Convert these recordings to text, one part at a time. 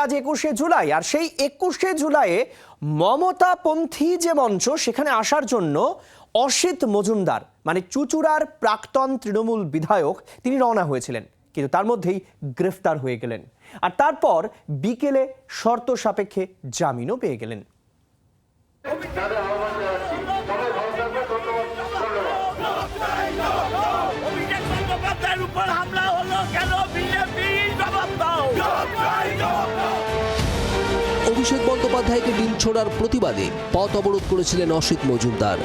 আজ 21শে জুলাই, আর সেই 21শে জুলাইয়ে মমতাপন্থী যে মঞ্চ, সেখানে আসার জন্য অসিত মজুমদার মানে চুঁচুড়ার প্রাক্তন তৃণমূল বিধায়ক তিনি রওনা হয়েছিলেন, কিন্তু তার মধ্যেই গ্রেফতার হয়ে গেলেন। আর তারপর বিকেলে শর্ত সাপেক্ষে জামিনও পেয়ে গেলেন। অভিষেক বন্দ্যোপাধ্যায়কে ডিম ছোড়ার প্রতিবাদে পথ অবরোধ করেছিলেন অসিত মজুমদার।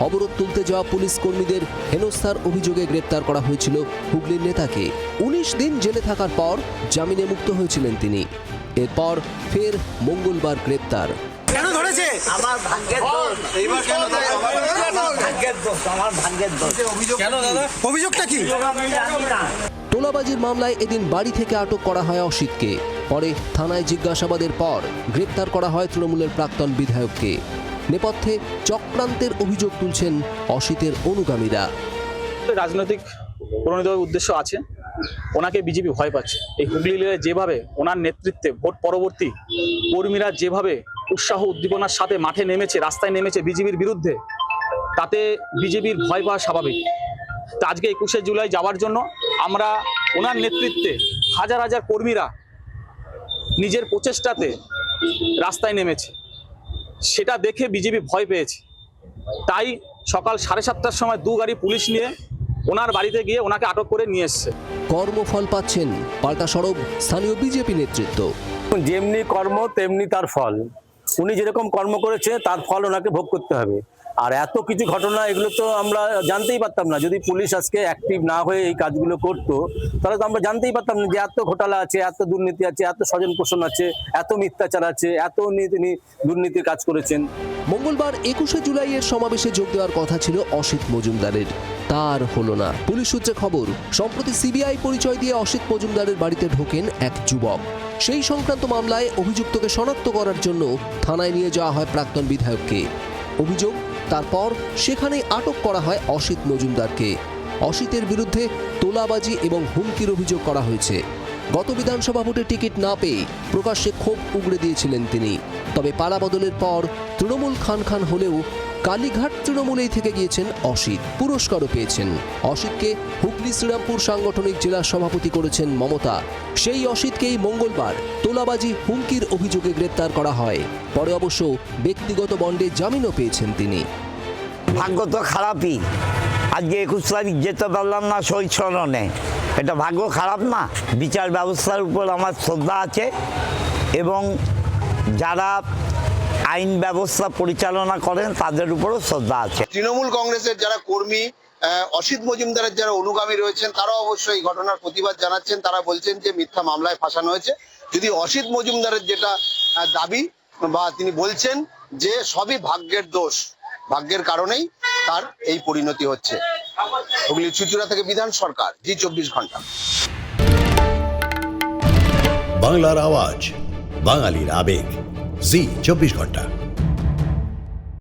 অবরোধ তুলতে যাওয়া পুলিশ কর্মীদের হেনস্থার অভিযোগে গ্রেপ্তার করা হয়েছিল হুগলির নেতাকে। 19 দিন জেলে থাকার পর জামিনে মুক্ত হয়েছিলেন তিনি। এরপর ফের মঙ্গলবার গ্রেপ্তার। কেন ধরেছে? আমার ভাগ্যের দোষ। এইবার কেন ধরেছে? আমার ভাগ্যের দোষ, আমার ভাগ্যের দোষ। কেন দাদা? অভিযোগটা কি? আমি জানি না। তোলাবাজির মামলায় এদিন বাড়ি থেকে আটক করা হয় অসিতকে। পরে থানায় জিজ্ঞাসাবাদের পর গ্রেপ্তার করা হয় তৃণমূলের প্রাক্তন বিধায়ককে। নেপথ্যে চক্রান্তের অভিযোগ তুলছেন অসিতের অনুগামীরা। রাজনৈতিক প্রণোদিত উদ্দেশ্য আছে, ওনাকে বিজেপি ভয় পাচ্ছে। এই হুগলি জেলায় যেভাবে ওনার নেতৃত্বে ভোট পরবর্তী কর্মীরা যেভাবে উৎসাহ উদ্দীপনার সাথে মাঠে নেমেছে, রাস্তায় নেমেছে বিজেপির বিরুদ্ধে, তাতে বিজেপির ভয় পাওয়া স্বাভাবিক। তো আজকে 21শে জুলাই যাওয়ার জন্য আমরা ওনার নেতৃত্বে হাজার হাজার কর্মীরা নিজের প্রচেষ্টাতে রাস্তায় নেমেছে, সেটা দেখে বিজেপি ভয় পেয়েছে। তাই সকাল 7:30টার সময় 2 গাড়ি পুলিশ নিয়ে ওনার বাড়িতে গিয়ে ওনাকে আটক করে নিয়ে এসছে। কর্মফল পাচ্ছেন পাল্টা সরব স্থানীয় বিজেপি নেতৃত্ব। যেমনি কর্ম তেমনি তার ফল। উনি যেরকম কর্ম করেছে তার ফল ওনাকে ভোগ করতে হবে। আর এত কিছু ঘটনা, এগুলো তো আমরা জানতেই পারতাম না। যদি পুলিশ আজকে অ্যাক্টিভ না হয়ে এই কাজগুলো করতো, তাহলে তো আমরা জানতেই পারতাম না যে এত ঘোটালা আছে, এত দুর্নীতি আছে, এত স্বজন পোষণ আছে, এত মিথ্যাচার আছে, এত তিনি দুর্নীতির কাজ করেছেন। মঙ্গলবার 21শে জুলাইয়ের সমাবেশে যোগ দেওয়ার কথা ছিল অসিত মজুমদারের, তার হলো না। পুলিশ সূত্রে খবর, সম্প্রতি সিবিআই পরিচয় দিয়ে অসিত মজুমদারের বাড়িতে ঢোকেন এক যুবক। সেই সংক্রান্ত মামলায় অভিযুক্তকে শনাক্ত করার জন্য থানায় নিয়ে যাওয়া হয় প্রাক্তন বিধায়ককে। অভিযোগ, তারপর সেখানেই আটক করা হয় অসিত মজুমদারকে। অসিতের বিরুদ্ধে তোলাবাজি এবং হুমকির অভিযোগ করা হয়েছে। গত বিধানসভা ভোটে টিকিট না পেয়ে প্রকাশ্যে ক্ষোভ উগড়ে দিয়েছিলেন তিনি। তবে পালা বদলের পর তৃণমূল খান খান হলেও কালীঘাট তৃণমূলেই থেকে গিয়েছেন অসিত, পুরস্কারও পেয়েছেন। অসিতকে হুগলি শ্রীরামপুর সাংগঠনিক জেলা সভাপতি করেছেন মমতা। সেই অসিতকেই মঙ্গলবার তোলাবাজি হুমকির অভিযোগে গ্রেপ্তার করা হয়। পরে অবশ্য ব্যক্তিগত বন্ডে জামিনও পেয়েছেন তিনি। ভাগ্য তো খারাপই, আজকে 21 তারিখ যেতে পারলাম না শহীদ স্মরণে, এটা ভাগ্য খারাপ না? বিচার ব্যবস্থার উপর আমার শ্রদ্ধা আছে এবং যারা আইন ব্যবস্থা পরিচালনা করেন তাদের উপরও শ্রদ্ধা আছে। তৃণমূল কংগ্রেসের যারা কর্মী, অসিত মজুমদারের যারা অনুগামী রয়েছেন, তারা অবশ্যই এই ঘটনার প্রতিবাদ জানাচ্ছেন। তারা বলছেন যে মিথ্যা মামলায় ফাঁসানো হয়েছে। যদি অসিত মজুমদারের যেটা দাবি বা তিনি বলছেন যে সবই ভাগ্যের দোষ, ভাগ্যের কারণেই তার এই পরিণতি হচ্ছে। হুগলির চুঁচুড়া থেকে বিধান সরকার, জি 24 ঘন্টা। বাংলার আওয়াজ, বাঙালির আবেগ, জি 24 ঘন্টা।